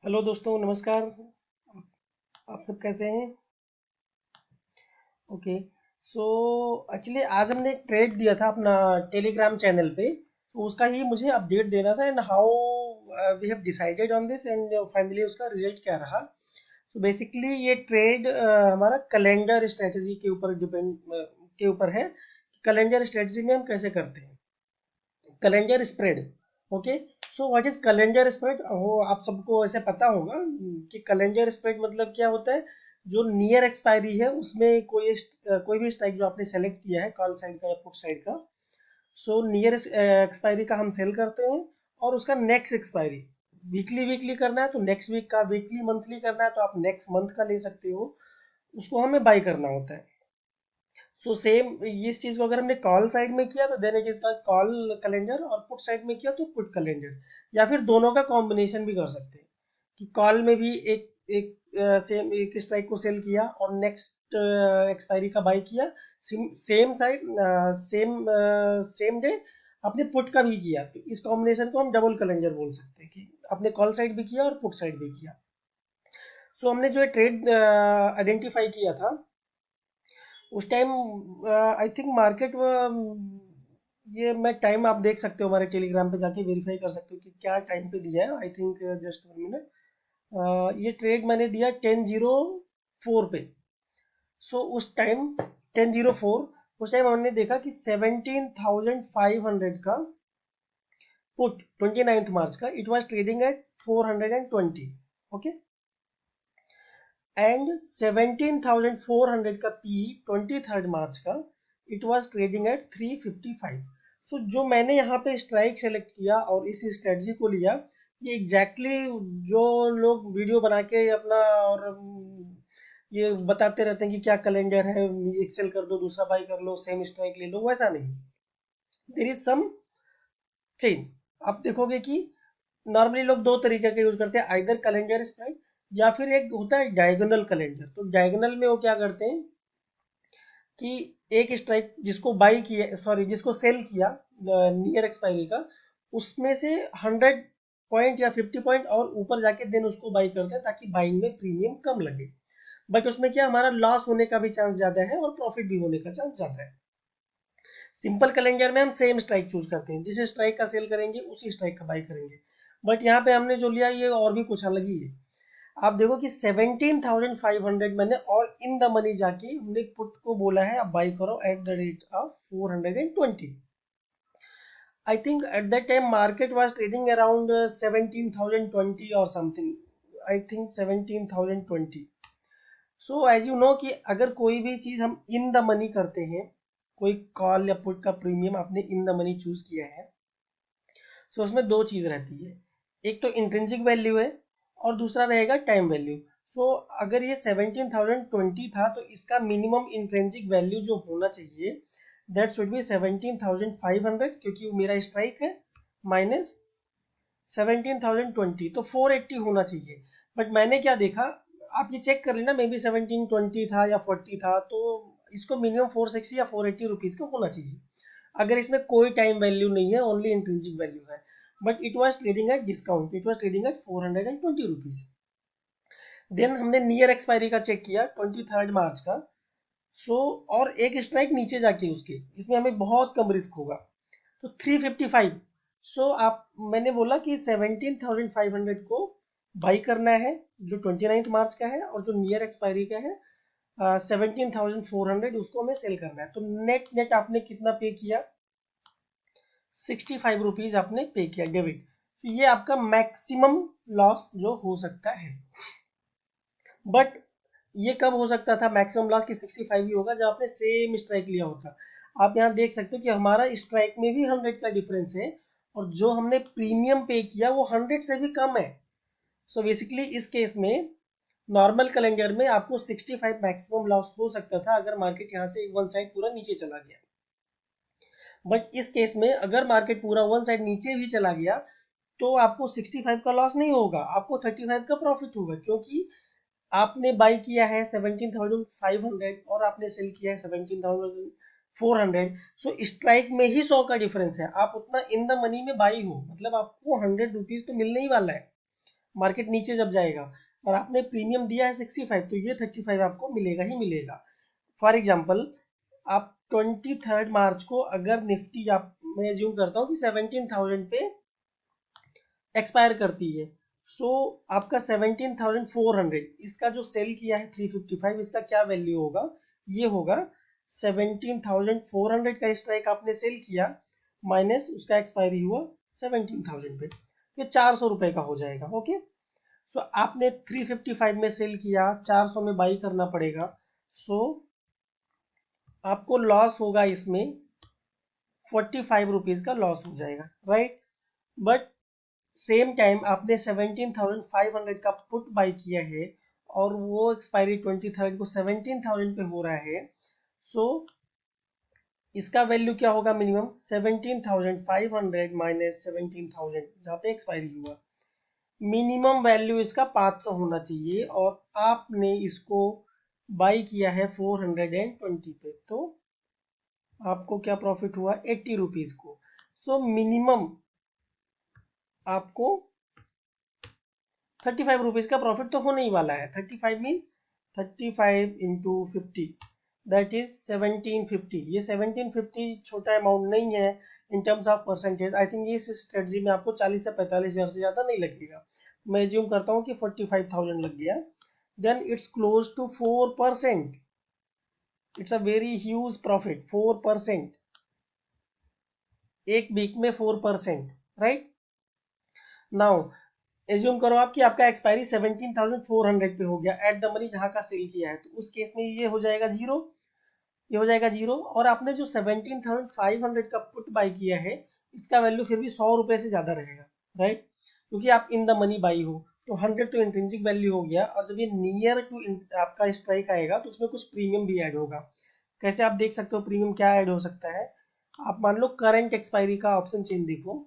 Hello दोस्तों, नमस्कार। आप सब कैसे हैं? ओके। सो एक्चुअली आज हमने एक ट्रेड दिया था अपना टेलीग्राम चैनल पे, तो उसका ही मुझे अपडेट देना था and how we have decided on this and finally उसका रिजल्ट क्या रहा। तो बेसिकली ये ट्रेड हमारा कैलेंडर स्ट्रेटजी के ऊपर डिपेंड के ऊपर है। कैलेंडर स्ट्रेटजी में हम कैसे करते हैं calendar spread. Okay. So what is calendar spread, वो आप सबको ऐसे पता होगा कि कैलेंडर स्प्रेड मतलब क्या होता है। जो नियर एक्सपायरी है उसमें कोई भी स्ट्राइक जो आपने सेलेक्ट किया है कॉल साइड का या पुट साइड का, सो नियर एक्सपायरी का हम सेल करते हैं। और उसका नेक्स्ट एक्सपायरी वीकली वीकली करना है तो नेक्स्ट वीक का, वीकली मंथली करना है तो आप नेक्स्ट मंथ का ले सकते हो। उसको हमें बाई करना होता है। सो सेम इस चीज को अगर हमने कॉल साइड में किया तो then it is call calendar, और पुट साइड में किया तो पुट कैलेंडर, या फिर दोनों का कॉम्बिनेशन भी कर सकते हैं कि कॉल में भी एक एक सेम एक स्ट्राइक को सेल किया और नेक्स्ट एक्सपायरी का बाई किया। Same side same same day आपने पुट का भी किया, तो इस कॉम्बिनेशन को हम डबल कैलेंडर बोल सकते हैं कि आपने कॉल साइड भी किया और पुट साइड भी किया। सो हमने जो ट्रेड आइडेंटिफाई किया था उस टाइम, आई थिंक मार्केट, ये मैं टाइम आप देख सकते हो हमारे टेलीग्राम पे जाके वेरीफाई कर सकते हो कि क्या टाइम पे दिया है। I think just 1 minute. ये ट्रेड मैंने दिया 10:04 पे। सो उस टाइम 10:04, उस टाइम हमने देखा कि 17,500 का पुट 29 मार्च का it was trading at 420। Okay. And 17,400 का पी 23 मार्च का इट वाज ट्रेडिंग एट 355। सो जो मैंने यहाँ पे स्ट्राइक सेलेक्ट किया और इस स्ट्रेटजी को लिया, ये एग्जैक्टली जो लोग वीडियो बना के अपना और ये बताते रहते हैं कि क्या कैलेंडर है, एक सेल कर दो दूसरा बाई कर लो सेम स्ट्राइक ले लो, वैसा नहीं। There is some change. आप देखोगे कि नॉर्मली लोग दो तरीके का यूज करते हैं, आइदर कैलेंडर स्ट्राइक या फिर एक होता है डायगोनल कैलेंडर। तो डायगोनल में वो क्या करते हैं कि एक स्ट्राइक जिसको बाई किया, सॉरी जिसको सेल किया नियर एक्सपायरी का, उसमें से 100 पॉइंट या 50 पॉइंट और ऊपर जाके देन उसको बाई करते हैं ताकि बाइंग में प्रीमियम कम लगे। बट उसमें क्या हमारा लॉस होने का भी चांस ज्यादा है और प्रॉफिट भी होने का चांस ज्यादा है। सिंपल कैलेंडर में हम सेम स्ट्राइक चूज करते हैं, जिस स्ट्राइक का सेल करेंगे उसी स्ट्राइक का बाई करेंगे। बट यहाँ पे हमने जो लिया ये और भी कुछ अलग ही है। आप देखो कि 17,500 मैंने और इन द मनी जाके हमने पुट को बोला है आप बाई करो at the rate of 420। I think at that time market was trading around 17,020 और something. I think 17,020। So as you know कि अगर कोई भी चीज हम इन द मनी करते हैं, कोई कॉल या पुट का प्रीमियम आपने इन द मनी चूज किया है, सो उसमें दो चीज रहती है। एक तो इंट्रिंसिक वैल्यू है और दूसरा रहेगा टाइम वैल्यू। सो अगर ये 17,020 था तो इसका मिनिमम इंट्रिंसिक वैल्यू जो होना चाहिए दैट शुड बी 17,500, क्योंकि वो मेरा स्ट्राइक है, माइनस 17,020 तो 480 होना चाहिए। बट मैंने क्या देखा, आप ये चेक कर लेना, मे बी 1720 था या 40 था, तो इसको मिनिमम 460 या 480 रुपीज का होना चाहिए अगर इसमें कोई टाइम वैल्यू नहीं है, ओनली इंट्रिंसिक वैल्यू है। But it was trading at discount, it was trading at 420 rupees. Then हमने नियर एक्सपायरी का चेक किया 23 मार्च का। सो और एक स्ट्राइक नीचे जाके उसके, इसमें हमें बहुत कम रिस्क होगा, तो 355। सो आप, मैंने बोला कि 17,500 को बाई करना है जो 29 मार्च का है, और जो नियर एक्सपायरी का है 17,400 उसको हमें सेल करना है। तो नेट नेट आपने कितना पे किया, 65 रुपीज आपने पे किया डेबिट। तो ये आपका मैक्सिमम लॉस जो हो सकता है। बट ये कब हो सकता था मैक्सिमम लॉस की 65 ही होगा जब आपने सेम स्ट्राइक लिया होता। आप यहाँ देख सकते हो कि हमारा स्ट्राइक में भी 100 का डिफरेंस है और जो हमने प्रीमियम पे किया वो 100 से भी कम है। सो बेसिकली इस केस में नॉर्मल कैलेंडर में आपको 65 मैक्सिमम लॉस हो सकता था अगर मार्केट यहाँ से वन साइड पूरा नीचे चला गया। बट इस केस में अगर मार्केट पूरा वन साइड नीचे भी चला गया तो आपको 65 का लॉस नहीं होगा, आपको 35 का प्रॉफिट होगा, क्योंकि आपने बाई किया है 17,500 और आपने सेल किया है 17,400। सो स्ट्राइक में ही 100 का डिफरेंस है, आप उतना इन द मनी में बाई हो, मतलब आपको 100 रुपीज तो मिलने ही वाला है। मार्केट नीचे जब जाएगा, और आपने प्रीमियम दिया है 65, तो ये 35 आपको मिलेगा ही मिलेगा। फॉर एग्जाम्पल, आप 23 मार्च को अगर निफ्टी, आप मैं एज्यूम करता हूँ कि 17,000 पे एक्सपायर करती है, सो आपका 17,400, इसका जो सेल किया है 355, इसका क्या वैल्यू होगा, ये होगा 17,400 का स्ट्राइक आपने सेल किया, माइनस उसका एक्सपायरी हुआ 17,000 पे, ये 400 रुपए का हो जाएगा। ओके, सो आपने 355 में सेल किया, 400 में बाई करना पड़ेगा, सो आपको लॉस होगा इसमें 45 रुपीज का लॉस हो जाएगा, राइट। बट सेम टाइम आपने 17,500 का पुट बाई किया है, और वो एक्सपायरी 23 को 17,000 पे हो रहा है, सो इसका वैल्यू क्या होगा, मिनिमम 17,500 माइनस 17,000 जहाँ पे एक्सपायरी हुआ, मिनिमम वैल्यू इसका 500 होना चाहिए, और आपने इसको बाई किया है 420 पे, तो आपको क्या प्रॉफिट हुआ, 80 रुपीज को। सो मिनिमम आपको 35 रुपीज का प्रॉफिट तो होने ही वाला है। 35 मीन्स 35 इंटू 50, दैट इज 1750। ये 1750 छोटा अमाउंट नहीं है in terms of percentage. I think इस स्ट्रेटजी में आपको 40 से 45 हज़ार से ज़्यादा नहीं लगेगा। मैं एज्यूम करता हूँ कि 45,000 लग गया, then it's close to 4%। It's a very huge profit, 4%, एक वीक में 4%, राइट। नाउ एज्यूम करो आप कि आपका एक्सपायरी 17,400 पे हो गया एट द मनी जहां का सेल किया है, तो उस केस में ये हो जाएगा जीरो, ये हो जाएगा जीरो। और आपने जो 17,500 का पुट बाई किया है, इसका वैल्यू फिर भी 100 रुपए से ज्यादा रहेगा, राइट, क्योंकि आप इन द मनी बाई हो, तो 100 तो इंट्रिंसिक वैल्यू हो गया, और जब ये नियर टू आपका स्ट्राइक आएगा तो उसमें कुछ प्रीमियम भी ऐड होगा। कैसे आप देख सकते हो प्रीमियम क्या ऐड हो सकता है, आप मान लो करंट एक्सपायरी का ऑप्शन चेन देखो,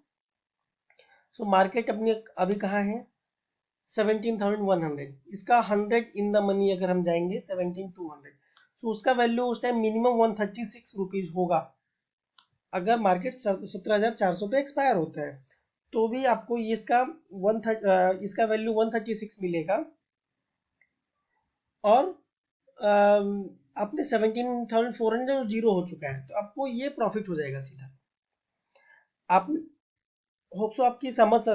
सो मार्केट अपनी अभी कहाँ है, 17,100, इसका 100 इन द मनी अगर हम जाएंगे 17,200, तो उसका वैल्यू उस टाइम मिनिमम 136 रुपीज होगा। अगर मार्केट 17,400 पे एक्सपायर होता है, तो भी आपको ये इसका वैल्यू 136 मिलेगा, और आपने 17,400 जीरो हो चुका है, तो आपको ये प्रॉफिट हो जाएगा सीधा। आप होप सो आपकी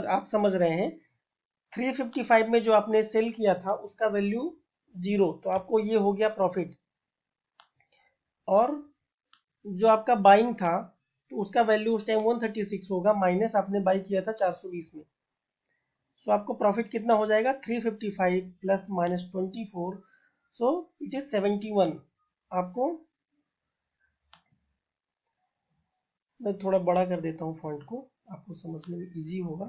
आप समझ रहे हैं। 355 में जो आपने सेल किया था उसका वैल्यू जीरो, तो आपको ये हो गया प्रॉफिट, और जो आपका बाइंग था तो उसका वैल्यू उस टाइम 136 होगा, माइनस आपने बाई किया था 420 में, सो आपको प्रॉफिट कितना हो जाएगा, 355 plus minus 24, so it is 71। आपको मैं थोड़ा बड़ा कर देता हूँ फॉन्ट को, आपको समझने में इजी होगा।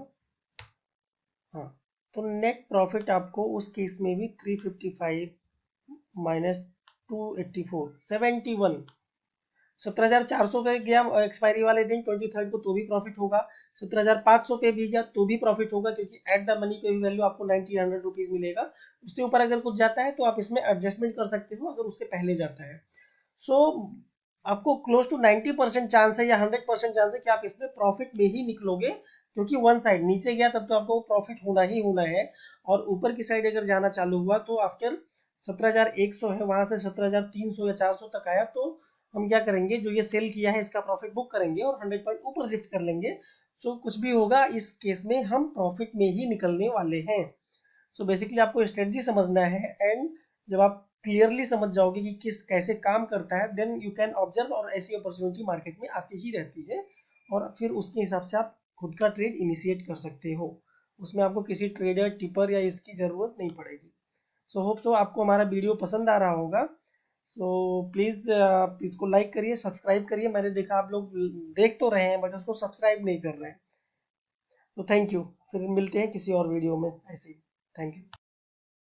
हाँ, तो नेट प्रॉफिट आपको उस केस में भी 355 माइनस 284, 71, 17,400 पे गया एक्सपायरी वाले दिन 23 को, तो भी प्रॉफिट होगा। 17,500 पे भी गया तो भी प्रॉफिट होगा, क्योंकि एट द मनी पे भी वैल्यू आपको 90 रुपीज मिलेगा। उससे ऊपर अगर कुछ जाता है तो आप इसमें एडजस्टमेंट कर सकते हो, अगर उससे पहले जाता है। सो आपको क्लोज टू 90% चांस है या 100% चांस है कि आप इसमें प्रॉफिट में ही निकलोगे, क्योंकि वन साइड नीचे गया तब तो आपको प्रॉफिट होना ही होना है, और ऊपर की साइड अगर जाना चालू हुआ तो आफ्टर 17,100 है, वहां से 17,300 या 400 तक आया, तो हम क्या करेंगे, जो ये सेल किया है इसका प्रॉफिट बुक करेंगे और 100 पॉइंट ऊपर शिफ्ट कर लेंगे। सो कुछ भी होगा इस केस में हम प्रॉफिट में ही निकलने वाले हैं। सो बेसिकली आपको स्ट्रेटजी समझना है, एंड जब आप क्लियरली समझ जाओगे कि किस कैसे काम करता है, देन यू कैन ऑब्जर्व, और ऐसी अपॉर्चुनिटी मार्केट में आती ही रहती है, और फिर उसके हिसाब से आप खुद का ट्रेड इनिशिएट कर सकते हो। उसमें आपको किसी ट्रेडर टिपर या इसकी ज़रूरत नहीं पड़ेगी। सो होप सो आपको हमारा वीडियो पसंद आ रहा होगा। सो प्लीज़ आप इसको लाइक करिए, सब्सक्राइब करिए। मैंने देखा आप लोग देख तो रहे हैं बट उसको सब्सक्राइब नहीं कर रहे हैं, तो थैंक यू। फिर मिलते हैं किसी और वीडियो में ऐसे ही। Thank you.